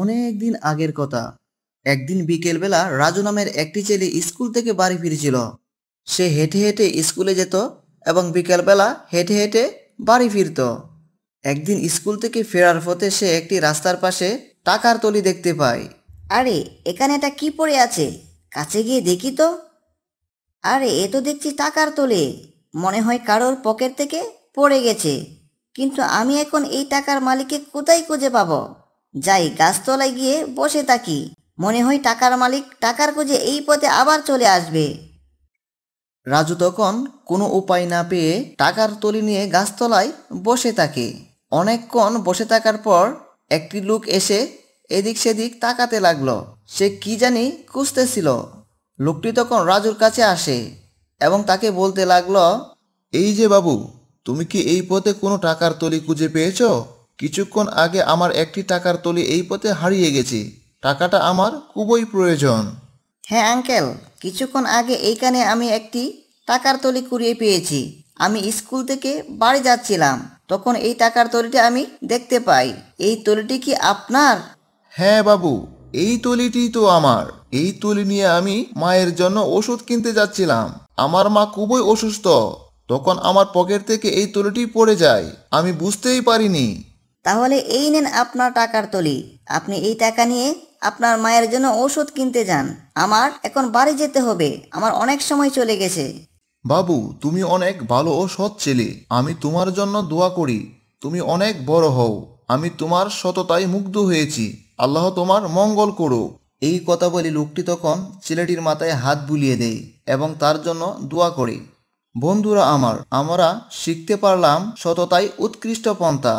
অনেক দিন আগের কথা। একদিন বিকেলবেলা রাজু নামের একটি ছেলে স্কুল থেকে বাড়ি ফিরছিল। সে হেঁটে হেঁটে স্কুলে যেত এবং বিকেলবেলা হেঁটে হেঁটে বাড়ি ফিরত। একদিন স্কুল থেকে ফেরার পথে সে একটি রাস্তার পাশে টাকার থলি দেখতে পায়। আরে, এখানে এটা কি পড়ে আছে? কাছে গিয়ে দেখি তো। আরে, এ তো দেখছি টাকার তোলে। মনে হয় কারোর পকেট থেকে পড়ে গেছে। কিন্তু আমি এখন এই টাকার মালিককে কোথায় খুঁজে পাবো? যাই, গাছতলায় গিয়ে বসে থাকি। মনে হয় টাকার মালিক টাকার খুঁজে এই পথে আবার চলে আসবে। রাজু তখন কোনো উপায় না পেয়ে টাকার থলি নিয়ে গাছতলায় বসে থাকে। অনেকক্ষণ বসে থাকার পর একটি লোক এসে এদিক সেদিক তাকাতে লাগলো। সে কি জানি খুঁজতেছিল। লোকটি তখন রাজুর কাছে আসে এবং তাকে বলতে লাগলো, এই যে বাবু, তুমি কি এই পথে কোনো টাকার থলি খুঁজে পেয়েছো? কিছুক্ষণ আগে আমার একটি টাকার থলি এই পথে হারিয়ে গেছে। টাকাটা আমার খুবই প্রয়োজন। হ্যাঁ আঙ্কেল, কিছুক্ষণ আগে এইখানে আমি একটি টাকার থলি কুড়িয়ে পেয়েছি। আমি স্কুল থেকে বাড়ি যাচ্ছিলাম, তখন এই টাকার থলিটি আমি দেখতে পাই। এই থলিটি কি আপনার? হ্যাঁ বাবু, এই থলিটি তো আমার। এই থলি নিয়ে আমি মায়ের জন্য ওষুধ কিনতে যাচ্ছিলাম। আমার মা খুবই অসুস্থ। তখন আমার পকেট থেকে এই থলিটি পড়ে যায়, আমি বুঝতেই পারিনি। তাহলে এই নেন আপনার টাকার থলি। আপনি এই টাকা নিয়ে আপনার মায়ের জন্য ওষুধ কিনতে যান। আমার এখন বাড়ি যেতে হবে, আমার অনেক সময় চলে গেছে। বাবু, তুমি অনেক ভালো ও সৎ ছেলে। আমি তোমার জন্য দোয়া করি তুমি অনেক বড় হও। আমি তোমার সততায় মুগ্ধ হয়েছি। আল্লাহ তোমার মঙ্গল করুক। এই কথা বলে লোকটি তখন ছেলেটির মাথায় হাত বুলিয়ে দেয় এবং তার জন্য দোয়া করে। বন্ধুরা আমরা শিখতে পারলাম সততাই উৎকৃষ্ট পন্থা।